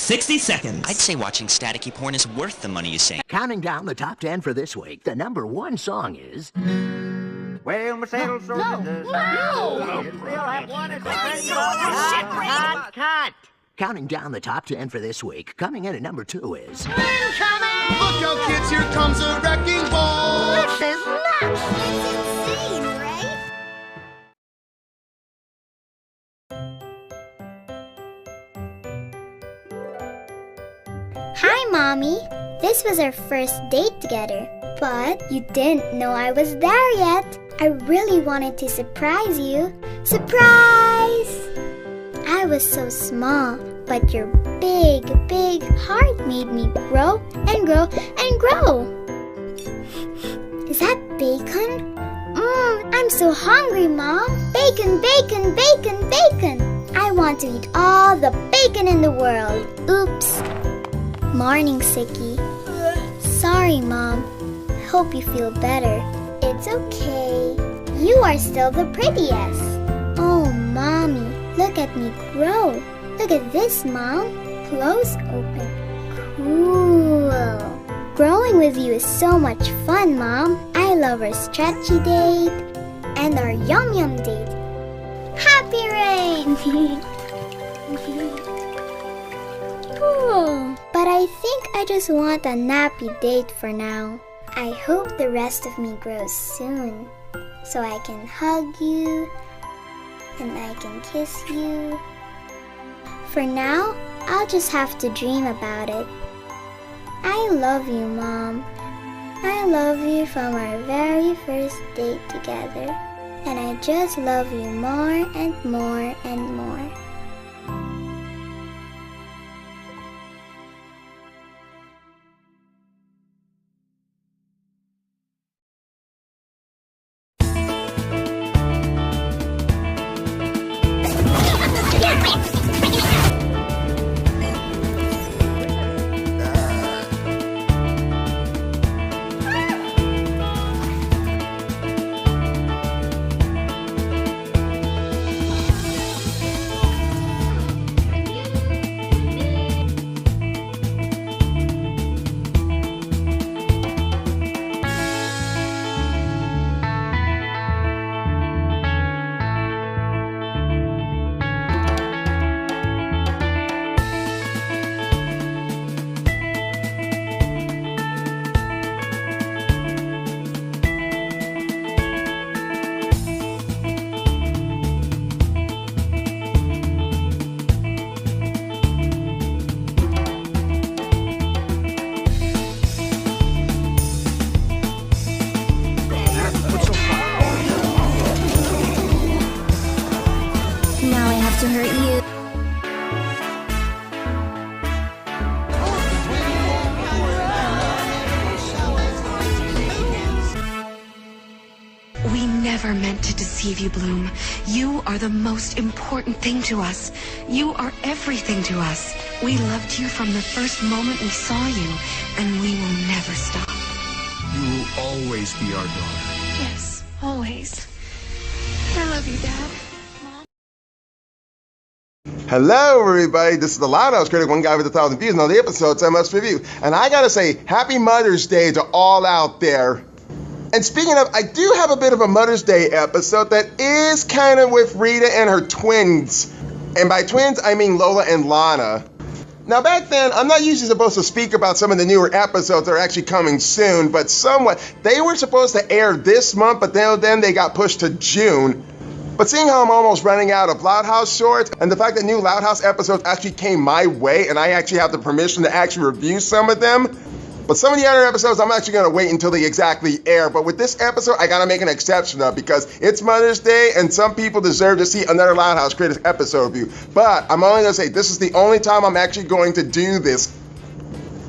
60 seconds. I'd say watching staticky porn is worth the money you sink. Counting down the top 10 for this week, the number 1 song is... Well, my saddle's so No! Cut! Counting down the top 10 for this week, coming in at number 2 is... Incoming! Look out, kids, here comes a wrecking ball! This is nuts! It's insane, right? Hi, Mommy. This was our first date together, but you didn't know I was there yet. I really wanted to surprise you. Surprise! I was so small, but your big, big heart made me grow and grow and grow. Is that bacon? I'm so hungry, Mom. Bacon, bacon, bacon, bacon. I want to eat all the bacon in the world. Oops. Morning, Sickie. Sorry, Mom. I hope you feel better. It's okay. You are still the prettiest. Oh, Mommy, look at me grow. Look at this, Mom. Close open. Cool. Growing with you is so much fun, Mom. I love our stretchy date and our yum yum date. Happy Rain! Cool. But I think I just want a nappy date for now. I hope the rest of me grows soon, so I can hug you and I can kiss you. For now, I'll just have to dream about it. I love you, Mom. I love you from our very first date together, and I just love you more and more and more. To hurt you. We never meant to deceive you, Bloom. You are the most important thing to us. You are everything to us. We loved you from the first moment we saw you, and we will never stop. You will always be our daughter. Yes, always. I love you, Dad. Hello, everybody. This is the Loud House Critic, one guy with 1,000 views, and all the episodes I must review. And I gotta say, Happy Mother's Day to all out there. And speaking of, I do have a bit of a Mother's Day episode that is kind of with Rita and her twins. And by twins, I mean Lola and Lana. Now, back then, I'm not usually supposed to speak about some of the newer episodes that are actually coming soon, but somewhat. They were supposed to air this month, but then they got pushed to June. But seeing how I'm almost running out of Loud House shorts, and the fact that new Loud House episodes actually came my way, and I actually have the permission to actually review some of them. But some of the other episodes, I'm actually going to wait until they exactly air. But with this episode, I got to make an exception of, because it's Mother's Day, and some people deserve to see another Loud House Critic episode review. But I'm only going to say, this is the only time I'm actually going to do this.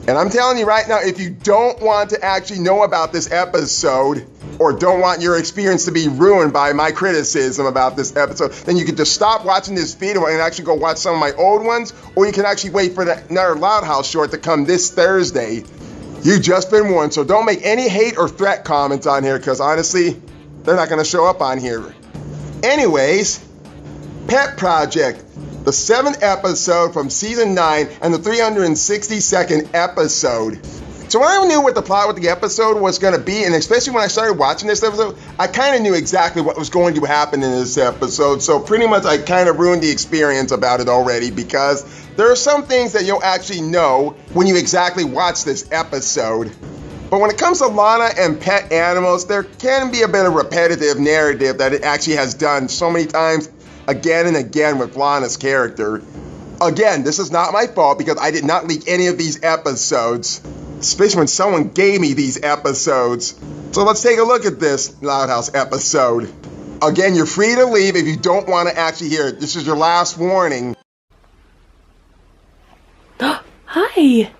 And I'm telling you right now, if you don't want to actually know about this episode, or don't want your experience to be ruined by my criticism about this episode, then you can just stop watching this video and actually go watch some of my old ones, or you can actually wait for another Loud House short to come this Thursday. You've just been warned, so don't make any hate or threat comments on here, because honestly, they're not going to show up on here. Anyways, Pet Project. the 7th episode from season 9 and the 362nd episode. So when I knew what the plot with the episode was going to be, and especially when I started watching this episode, I kind of knew exactly what was going to happen in this episode. So pretty much I kind of ruined the experience about it already, because there are some things that you'll actually know when you exactly watch this episode. But when it comes to Lana and pet animals, there can be a bit of repetitive narrative that it actually has done so many times again and again with Lana's character. Again, this is not my fault because I did not leak any of these episodes, especially when someone gave me these episodes. So let's take a look at this Loud House episode. Again, you're free to leave if you don't want to actually hear it. This is your last warning. Hi.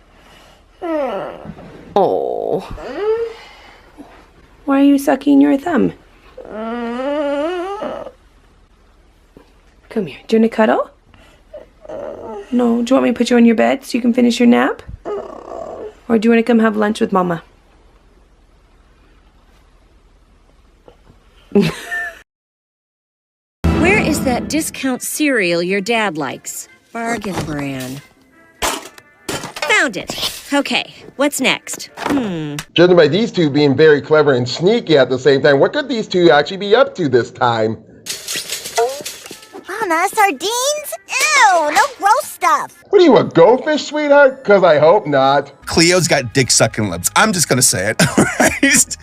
Oh. Why are you sucking your thumb? Come here. Do you want to cuddle? No. Do you want me to put you on your bed so you can finish your nap? Or do you want to come have lunch with Mama? Where is that discount cereal your dad likes? Bargain brand. Found it. Okay, what's next? Judging by these two being very clever and sneaky at the same time, what could these two actually be up to this time? Lana, sardines? Ew, no gross stuff. What are you, a goldfish, sweetheart? Because I hope not. Cleo's got dick-sucking lips. I'm just gonna say it. Right?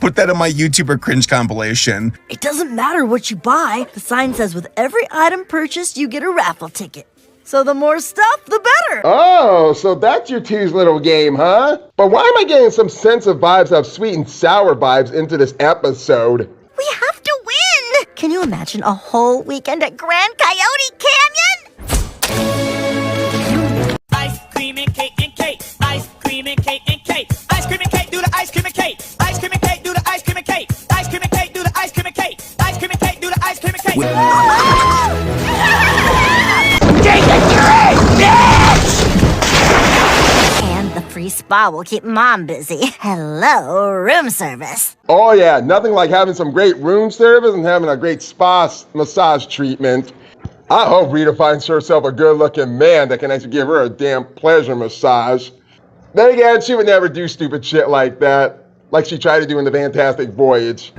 Put that in my YouTuber cringe compilation. It doesn't matter what you buy. The sign says with every item purchased, you get a raffle ticket. So the more stuff, the better. Oh, so that's your two's little game, huh? But why am I getting some sense of vibes of sweet and sour vibes into this episode? We have to win. Can you imagine a whole weekend at Grand Coyote Canyon? Ice cream and cake and cake. Ice cream and cake and cake. Ice cream and cake, do the ice cream and cake. Ice cream and cake, do the ice cream and cake. Ice cream and cake, do the ice cream and cake. Ice cream and cake, do the ice cream and cake. Take it to it, bitch! And the free spa will keep Mom busy. Hello, room service. Oh yeah, nothing like having some great room service and having a great spa massage treatment. I hope Rita finds herself a good-looking man that can actually give her a damn pleasure massage. Then again, she would never do stupid shit like that, like she tried to do in the Fantastic Voyage.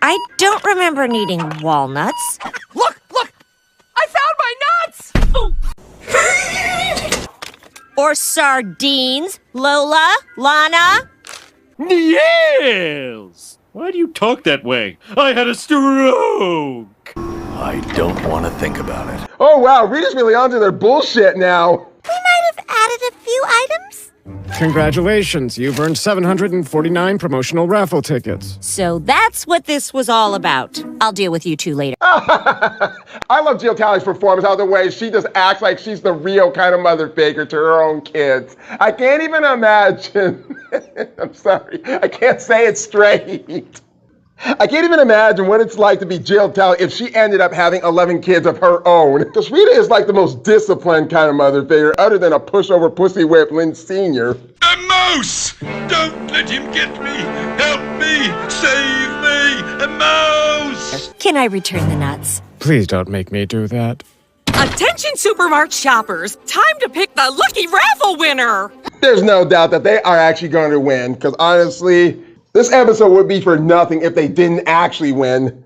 I don't remember needing walnuts. Look! I found my nuts! Or sardines. Lola? Lana? Niels! Why do you talk that way? I had a stroke! I don't want to think about it. Oh wow, Rita's really onto their bullshit now. We might have added a few items. Congratulations, you've earned 749 promotional raffle tickets. So that's what this was all about. I'll deal with you two later. I love Jill Talley's performance, how the way she just acts like she's the real kind of mother figure to her own kids. I can't even imagine. I'm sorry, I can't say it straight. I can't even imagine what it's like to be Jill Talley if she ended up having 11 kids of her own. Because Rita is like the most disciplined kind of mother figure, other than a pushover pussy whip Lynn Sr. A mouse! Don't let him get me! Help me! Save me! A mouse! Can I return the nuts? Please don't make me do that. Attention Supermart shoppers! Time to pick the lucky raffle winner! There's no doubt that they are actually going to win, because honestly, this episode would be for nothing if they didn't actually win.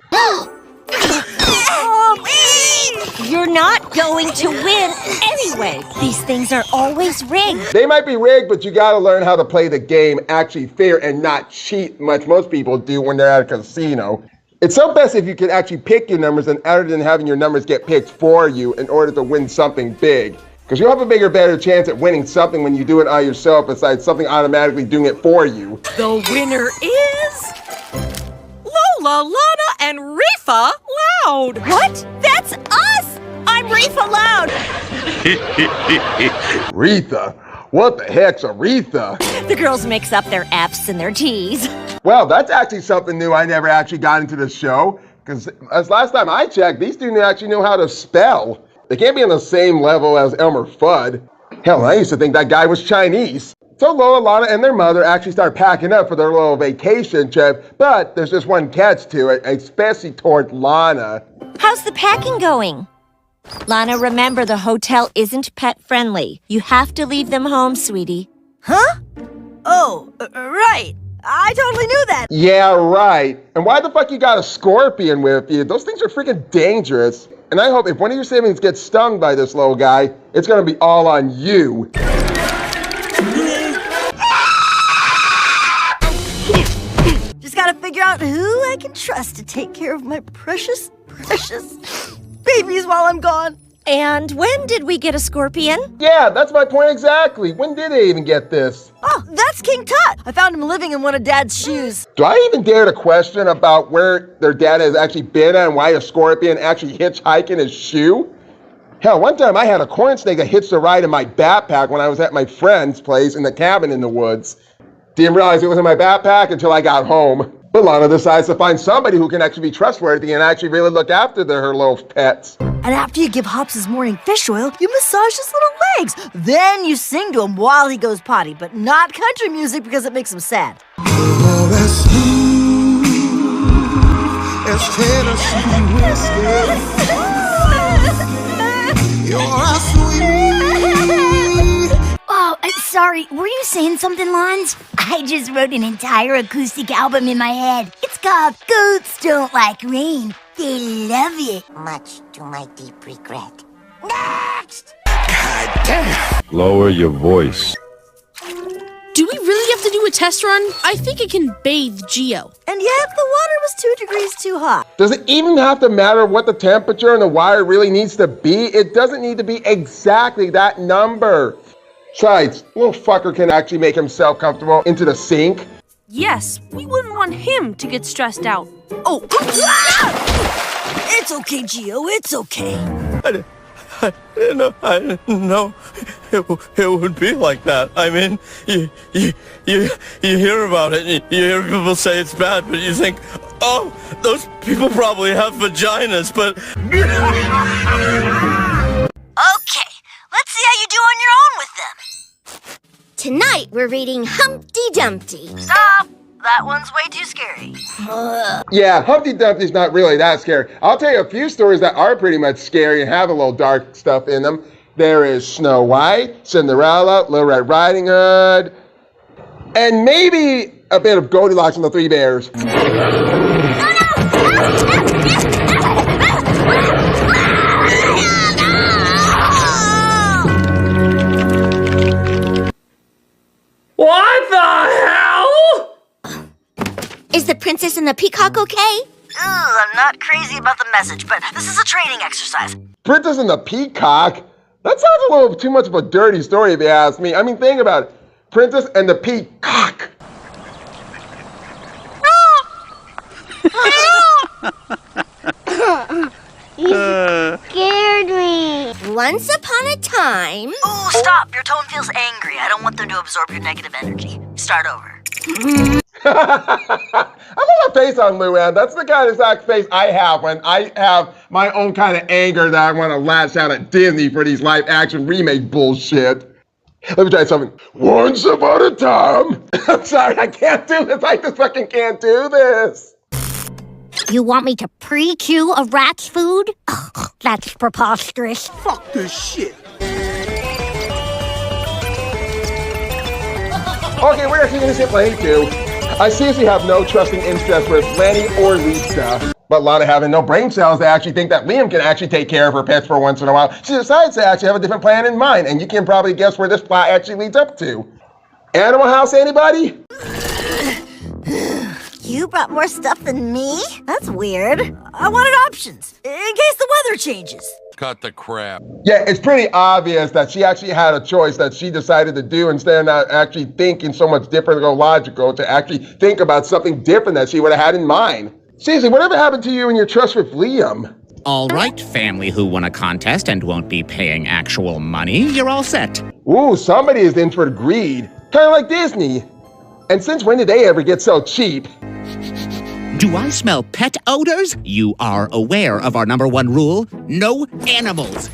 You're not going to win anyway. These things are always rigged. They might be rigged, but you gotta learn how to play the game actually fair and not cheat, much most people do when they're at a casino. It's so best if you can actually pick your numbers and other than having your numbers get picked for you in order to win something big. Because you'll have a bigger, better chance at winning something when you do it on yourself besides something automatically doing it for you. The winner is... Lola, Lana, and Rifa Loud. What? That's us! I'm Rifa Loud. Retha? What the heck's a Retha? The girls mix up their F's and their T's. Well, that's actually something new I never actually got into the show. Because as last time I checked, these two actually know how to spell. They can't be on the same level as Elmer Fudd. Hell, I used to think that guy was Chinese. So Lola, Lana, and their mother actually start packing up for their little vacation trip, but there's just one catch to it, especially toward Lana. How's the packing going? Lana, remember the hotel isn't pet-friendly. You have to leave them home, sweetie. Huh? Oh, right. I totally knew that. Yeah, right. And why the fuck you got a scorpion with you? Those things are freaking dangerous. And I hope if one of your siblings gets stung by this little guy, it's gonna be all on you. Just gotta figure out who I can trust to take care of my precious babies while I'm gone. And when did we get a scorpion? Yeah, that's my point exactly. When did they even get this? Oh, that's King Tut. I found him living in one of Dad's shoes. Do I even dare to question about where their dad has actually been and why a scorpion actually hitchhiking his shoe? Hell, one time I had a corn snake that hitched a ride in my backpack when I was at my friend's place in the cabin in the woods. Didn't realize it was in my backpack until I got home. But Lana decides to find somebody who can actually be trustworthy and actually really look after her little pets. And after you give Hops his morning fish oil, you massage his little legs. Then you sing to him while he goes potty, but not country music because it makes him sad. Oh, that's smooth as Tennessee whiskey. You're sweet. Oh, sorry, were you saying something, Lons? I just wrote an entire acoustic album in my head. It's called Goats Don't Like Rain. They love it. Much to my deep regret. Next! God damn! Lower your voice. Do we really have to do a test run? I think it can bathe Geo. And yet, the water was 2 degrees too hot. Does it even have to matter what the temperature in the wire really needs to be? It doesn't need to be exactly that number. Besides, little fucker can actually make himself comfortable into the sink. Yes, we wouldn't want him to get stressed out. Oh! It's okay, Geo, it's okay. I didn't know it would be like that. I mean, you hear about it, you hear people say it's bad, but you think, oh, those people probably have vaginas, but... Okay, let's see how you do on your own with them. Tonight, we're reading Humpty Dumpty. Stop! That one's way too scary. Yeah, Humpty Dumpty's not really that scary. I'll tell you a few stories that are pretty much scary and have a little dark stuff in them. There is Snow White, Cinderella, Little Red Riding Hood, and maybe a bit of Goldilocks and the Three Bears. What the hell? Is the princess and the peacock okay? I'm not crazy about the message, but this is a training exercise. Princess and the Peacock? That sounds a little too much of a dirty story if you ask me. I mean, think about it. Princess and the Peacock. You scared me. Once upon a time... Oh, stop. Your tone feels angry. I don't want them to absorb your negative energy. Start over. I love that face on Luann. That's the kind of exact face I have when I have my own kind of anger that I want to lash out at Disney for these live-action remake bullshit. Let me try something. Once upon a time. I'm sorry, I can't do this. I just fucking can't do this. You want me to pre-cue a rat's food? Oh, that's preposterous. Fuck this shit. Okay, we're actually going to skip Lenny too. I seriously have no trusting interest with Lenny or Lisa. But Lana having no brain cells to actually think that Liam can actually take care of her pets for once in a while, she decides to actually have a different plan in mind, and you can probably guess where this plot actually leads up to. Animal House, anybody? You brought more stuff than me? That's weird. I wanted options, in case the weather changes. Cut the crap. Yeah, it's pretty obvious that she actually had a choice that she decided to do instead of not actually thinking so much different or logical to actually think about something different that she would have had in mind. Seriously, whatever happened to you and your trust with Liam? All right, family who won a contest and won't be paying actual money, you're all set. Ooh, somebody is in for greed. Kind of like Disney. And since when did they ever get so cheap? Do I smell pet odors? You are aware of our #1 rule. No animals.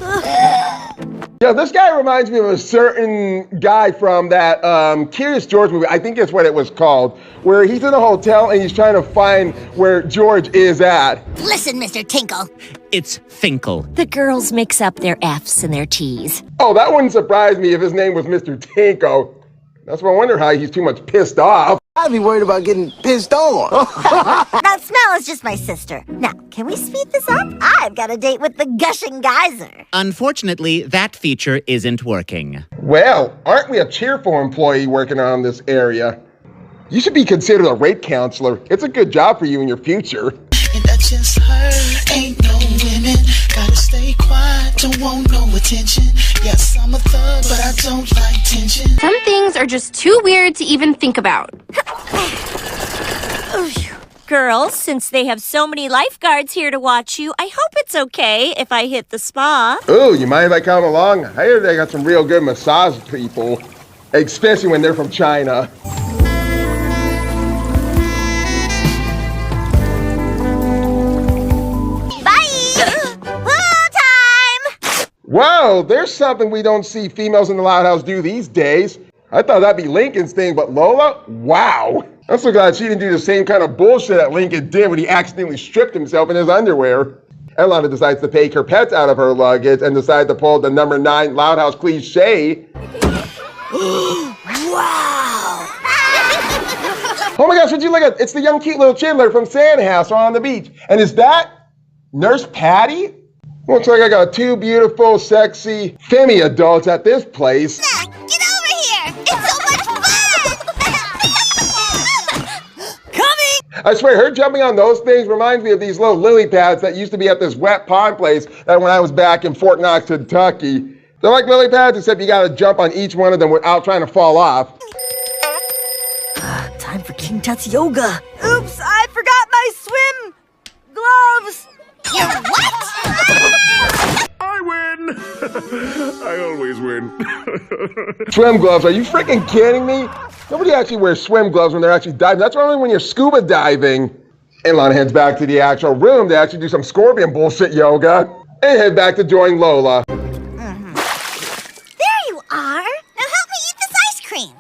Yeah, this guy reminds me of a certain guy from that Curious George movie. I think that's what it was called, where he's in a hotel and he's trying to find where George is at. Listen, Mr. Tinkle. It's Finkel. The girls mix up their F's and their T's. Oh, that wouldn't surprise me if his name was Mr. Tinko. That's why I wonder how he's too much pissed off. I'd be worried about getting pissed on. That smell is just my sister. Now, can we speed this up? I've got a date with the gushing geyser. Unfortunately, that feature isn't working. Well, aren't we a cheerful employee working around this area? You should be considered a rape counselor. It's a good job for you in your future. And that's just her. Ain't no women. Gotta stay quiet. Don't want no attention. Yes, I'm a thug, but I don't like tension. Some things are just too weird to even think about. Girls, since they have so many lifeguards here to watch you, I hope it's okay if I hit the spa. Ooh, you mind if I come along? I hear they got some real good massage people, especially when they're from China. Whoa, there's something we don't see females in the Loud House do these days. I thought that'd be Lincoln's thing, but Lola? Wow. I'm so glad she didn't do the same kind of bullshit that Lincoln did when he accidentally stripped himself in his underwear. Elana decides to take her pets out of her luggage and decides to pull the number 9 Loud House cliche. Wow! Oh my gosh, would you look at? It's the young cute little Chandler from Sandhouse on the beach. And is that Nurse Patty? Looks like I got 2 beautiful, sexy, femmy adults at this place. Get over here! It's so much fun! Coming! I swear, her jumping on those things reminds me of these little lily pads that used to be at this wet pond place that when I was back in Fort Knox, Kentucky. They're like lily pads, except you gotta jump on each one of them without trying to fall off. Time for King Tut's yoga. Oops, I forgot my swim gloves. You what? I win! I always win. Swim gloves, are you freaking kidding me? Nobody actually wears swim gloves when they're actually diving. That's only when you're scuba diving. Elana heads back to the actual room to actually do some scorpion bullshit yoga and head back to join Lola. There you are. Now help me eat this ice cream.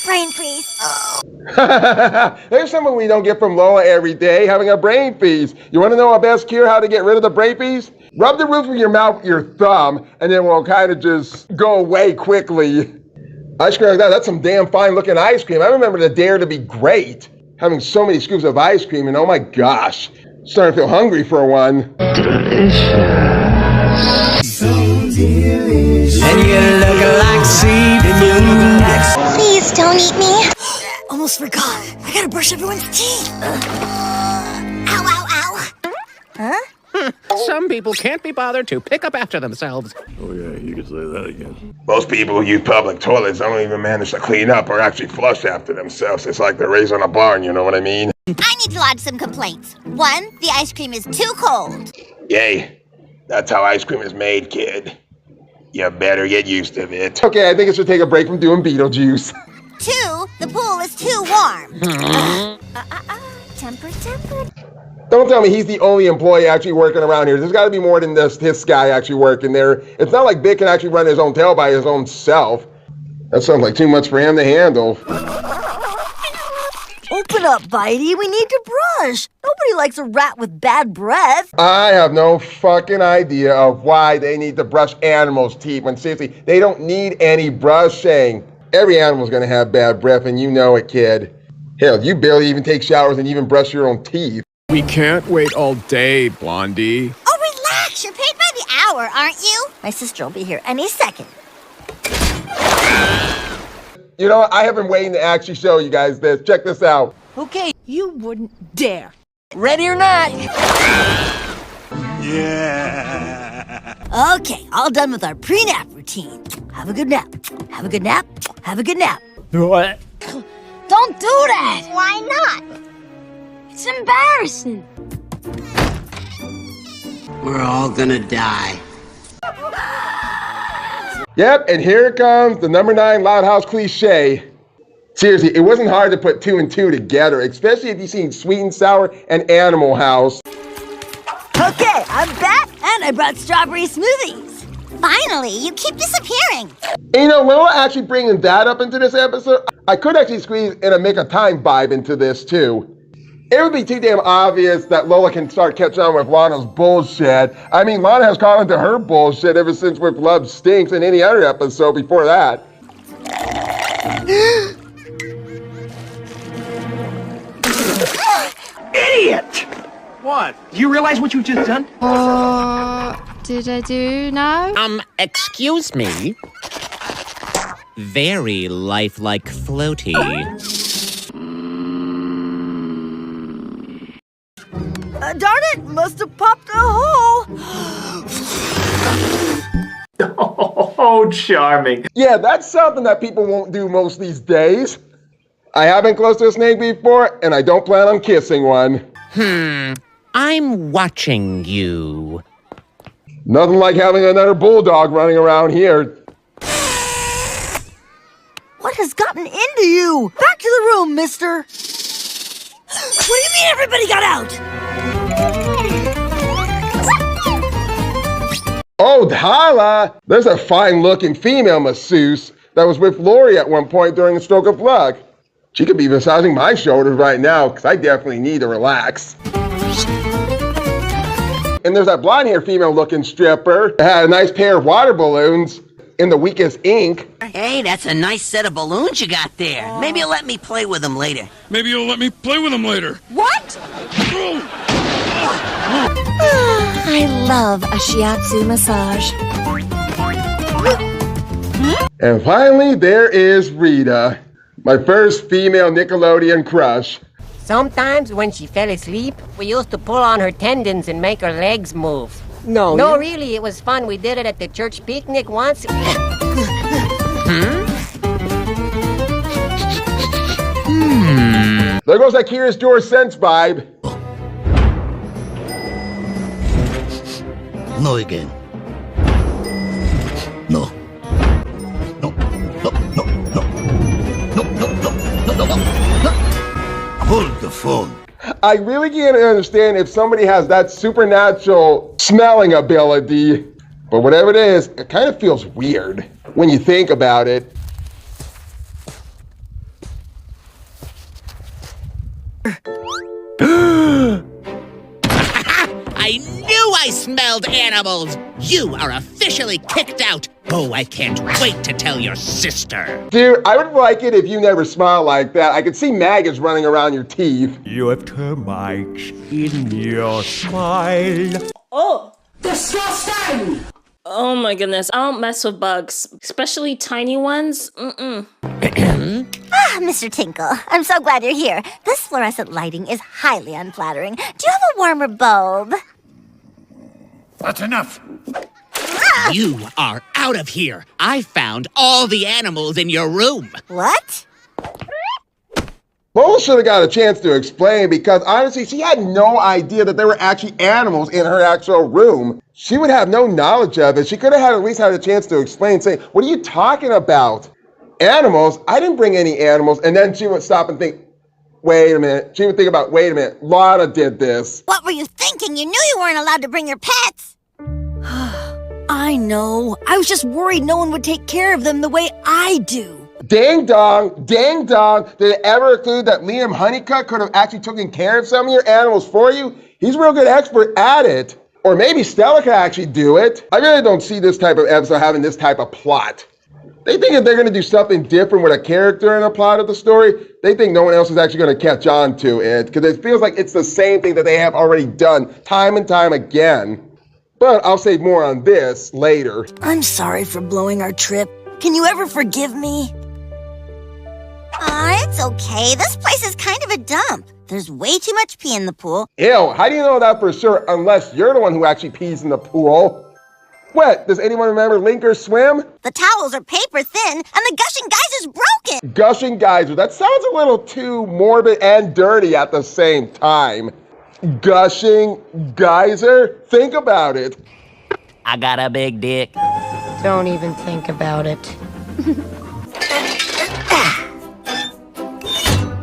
Brain freeze. There's something we don't get from Lola every day, having a brain freeze. You want to know our best cure how to get rid of the brain freeze? Rub the roof of your mouth with your thumb, and then it will kind of just go away quickly. Ice cream like that, that's some damn fine looking ice cream. I remember the Dare to be great. Having so many scoops of ice cream, and oh my gosh, starting to feel hungry for one. Delicious. So delicious. And you look like seed in your next. Please don't eat me. Almost forgot. I gotta brush everyone's teeth. Ow, ow, ow. Huh? Some people can't be bothered to pick up after themselves. Oh yeah, you can say that again. Most people who use public toilets don't even manage to clean up or actually flush after themselves. It's like they're raised on a barn, you know what I mean? I need to lodge some complaints. 1, the ice cream is too cold. Yay. That's how ice cream is made, kid. You better get used to it. Okay, I think I should take a break from doing Beetlejuice. 2, the pool is too warm. Temper. Don't tell me he's the only employee actually working around here. There's got to be more than this guy actually working there. It's not like Big can actually run his own tail by his own self. That sounds like too much for him to handle. Open up, Bitey. We need to brush. Nobody likes a rat with bad breath. I have no fucking idea of why they need to brush animals' teeth when seriously, they don't need any brushing. Every animal's gonna have bad breath and you know it, kid. Hell, you barely even take showers and even brush your own teeth. We can't wait all day, Blondie. Oh, relax. You're paid by the hour, aren't you? My sister will be here any second. You know what? I have been waiting to actually show you guys this. Check this out. Okay, you wouldn't dare. Ready or not? Yeah. Okay, all done with our pre-nap routine. Have a good nap. Have a good nap. Have a good nap. What? Don't do that! Why not? It's embarrassing. We're all gonna die. Yep, and here it comes, the number 9 Loud House cliche. Seriously, it wasn't hard to put 2 and 2 together, especially if you've seen Sweet and Sour and Animal House. Okay, I'm back And I brought strawberry smoothies. Finally, you keep disappearing. And you know, Lola actually bringing that up into this episode, I could actually squeeze in a make a time vibe into this too. It would be too damn obvious that Lola can start catching on with Lana's bullshit. I mean, Lana has caught on to her bullshit ever since with Love Stinks and any other episode before that. Idiot! What? Do you realize what you've just done? Did I do now? Excuse me? Very lifelike floaty. Darn it, must have popped a hole. Oh, charming. Yeah, that's something that people won't do most these days. I have been close to a snake before, and I don't plan on kissing one. I'm watching you. Nothing like having another bulldog running around here. What has gotten into you? Back to the room, mister. What do you mean everybody got out? Oh, Dhala! There's a fine-looking female masseuse that was with Lori at one point during a stroke of luck. She could be massaging my shoulders right now, because I definitely need to relax. And there's that blonde-haired female-looking stripper that had a nice pair of water balloons in the weakest ink. Hey, that's a nice set of balloons you got there. Maybe you'll let me play with them later. Maybe you'll let me play with them later. What? I love a shiatsu massage. And finally, there is Rita, my first female Nickelodeon crush. Sometimes when she fell asleep, we used to pull on her tendons and make her legs move. No, really, it was fun. We did it at the church picnic once. There goes that Curious George sense vibe. No again. No. No. No. No. No. No. No. No. No. No. Hold the phone. I really can't understand if somebody has that supernatural smelling ability, but whatever it is, it kind of feels weird when you think about it. I knew I smelled animals! You are officially kicked out! Oh, I can't wait to tell your sister! Dude, I would like it if you never smiled like that. I could see maggots running around your teeth. You have termites in your smile. Oh, disgusting! Oh my goodness, I don't mess with bugs, especially tiny ones. Mr. Tinkle, I'm so glad you're here. This fluorescent lighting is highly unflattering. Do you have a warmer bulb? That's enough. You are out of here! I found all the animals in your room! What? Lola should have got a chance to explain because honestly, she had no idea that there were actually animals in her actual room. She would have no knowledge of it. She could have at least had a chance to explain, say, what are you talking about? Animals? I didn't bring any animals. And then she would stop and think, wait a minute. She would think about, wait a minute, Lana did this. What were you thinking? You knew you weren't allowed to bring your pets. I know. I was just worried no one would take care of them the way I do. Ding dong, ding dong. Did it ever include that Liam Honeycutt could have actually taken care of some of your animals for you? He's a real good expert at it. Or maybe Stella could actually do it. I really don't see this type of episode having this type of plot. They think if they're going to do something different with a character and a plot of the story, they think no one else is actually going to catch on to it. Because it feels like it's the same thing that they have already done time and time again. But I'll say more on this later. I'm sorry for blowing our trip. Can you ever forgive me? It's okay. This place is kind of a dump. There's way too much pee in the pool. Ew, how do you know that for sure unless you're the one who actually pees in the pool? What, does anyone remember Linker Swim? The towels are paper thin and the gushing geyser's broken. Gushing geyser, that sounds a little too morbid and dirty at the same time. Gushing geyser? Think about it. I got a big dick. Don't even think about it.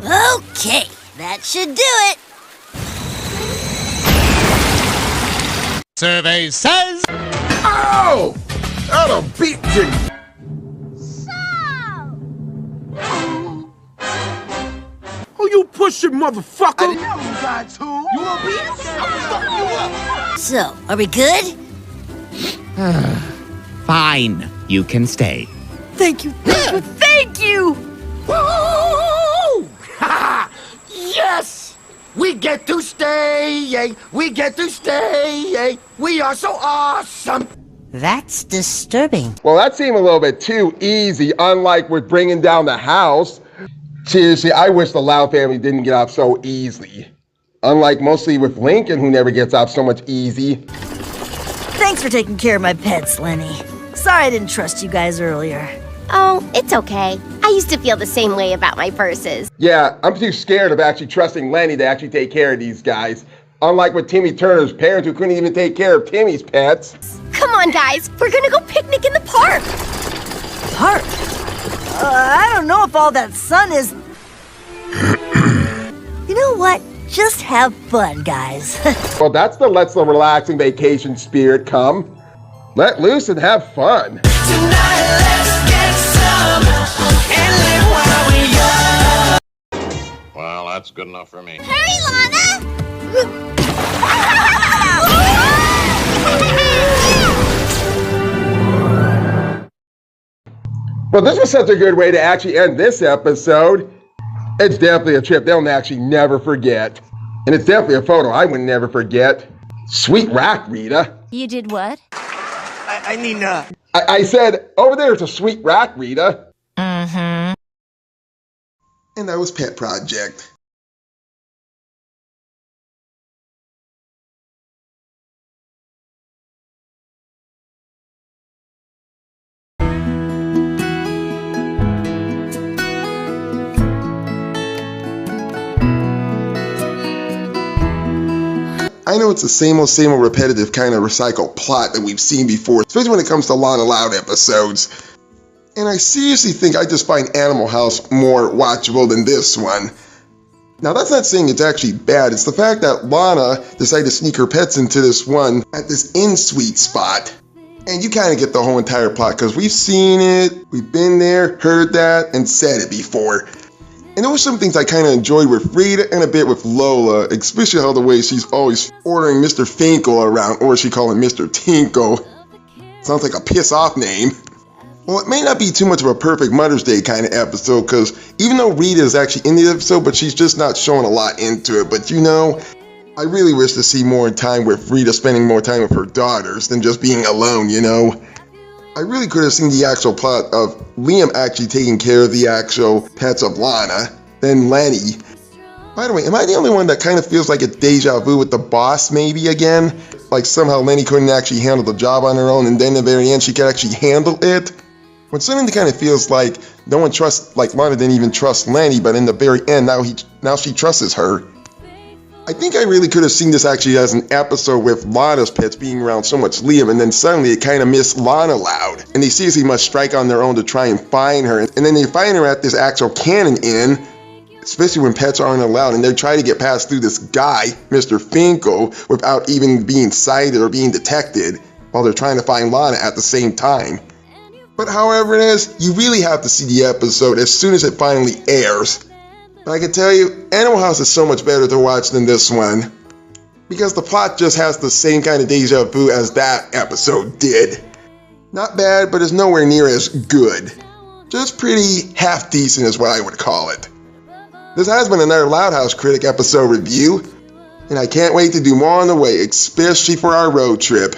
Okay, that should do it. Survey says... Ow! That'll beat you! Oh, you pushing motherfucker! I know you got two. You will beat him? I'll fuck you up. So, are we good? Fine. You can stay. Thank you, thank you, thank you! Woo! Yes! We get to stay, yay! We get to stay, yay! We are so awesome! That's disturbing. Well, that seemed a little bit too easy, unlike with bringing down the house. Seriously, I wish the Loud family didn't get off so easily. Unlike mostly with Lincoln, who never gets off so much easy. Thanks for taking care of my pets, Lenny. Sorry I didn't trust you guys earlier. Oh, it's okay. I used to feel the same way about my purses. Yeah, I'm too scared of actually trusting Lenny to actually take care of these guys. Unlike with Timmy Turner's parents who couldn't even take care of Timmy's pets. Come on, guys. We're gonna go picnic in the park. Park? I don't know if all that sun is... You know what? Just have fun, guys. Well, that's the let's the relaxing vacation spirit come. Let loose and have fun. Tonight, let's get some and live while we're young. Well, that's good enough for me. Hurry, Lana! Well, this was such a good way to actually end this episode. It's definitely a trip they'll actually never forget. And it's definitely a photo I would never forget. Sweet rack, Rita. You did what? I mean, I said, over there it's a sweet rack, Rita. Mm-hmm. And that was Pet Project. I know it's the same old repetitive kind of recycled plot that we've seen before, especially when it comes to Lana Loud episodes. And I seriously think I just find Animal House more watchable than this one. Now that's not saying it's actually bad, it's the fact that Lana decided to sneak her pets into this one at this in-suite spot. And you kind of get the whole entire plot, because we've seen it, we've been there, heard that, and said it before. And there were some things I kind of enjoyed with Rita and a bit with Lola, especially how the way she's always ordering Mr. Finkel around, or she call him Mr. Tinkle. Sounds like a piss-off name. Well, it may not be too much of a perfect Mother's Day kind of episode, because even though Rita is actually in the episode, but she's just not showing a lot into it. But you know, I really wish to see more time with Rita spending more time with her daughters than just being alone, you know? I really could have seen the actual plot of Liam actually taking care of the actual pets of Lana, then Lenny. By the way, am I the only one that kind of feels like a deja vu with the boss maybe again? Like somehow Lenny couldn't actually handle the job on her own, and then at the very end she could actually handle it? When something kind of feels like no one trusts, like Lana didn't even trust Lenny, but in the very end now she trusts her. I think I really could have seen this actually as an episode with Lana's pets being around so much Liam, and then suddenly it kind of missed Lana Loud, and they seriously must strike on their own to try and find her, and then they find her at this actual Cannon Inn, especially when pets aren't allowed, and they try to get past through this guy, Mr. Finkel, without even being sighted or being detected, while they're trying to find Lana at the same time. But however it is, you really have to see the episode as soon as it finally airs. But I can tell you, Animal House is so much better to watch than this one, because the plot just has the same kind of deja vu as that episode did. Not bad, but it's nowhere near as good. Just pretty half decent is what I would call it. This has been another Loud House Critic episode review, and I can't wait to do more on the way, especially for our road trip.